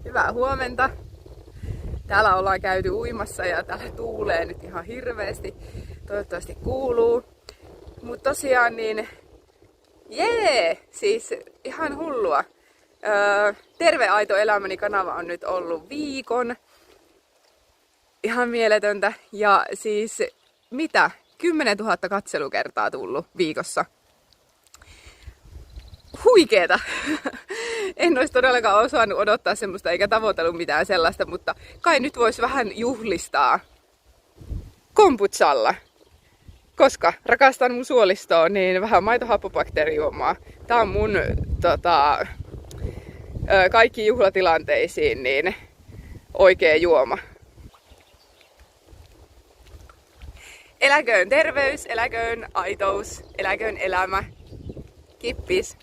Hyvää huomenta. Täällä ollaan käyty uimassa ja täällä tuulee nyt ihan hirveästi. Toivottavasti kuuluu. Mutta tosiaan niin, siis ihan hullua. Terve Aito elämäni kanava on nyt ollut viikon. Ihan mieletöntä. Ja siis mitä? 10 000 katselukertaa tullut viikossa. Huikeeta! En olisi todellakaan osannut odottaa semmoista eikä tavoitellut mitään sellaista, mutta kai nyt voisi vähän juhlistaa kombuchalla. Koska rakastan mun suolistoa, niin vähän maitohappobakteerijuomaa. Tää on mun kaikki juhlatilanteisiin niin oikea juoma. Eläköön terveys, eläköön aitous, eläköön elämä. Kippis!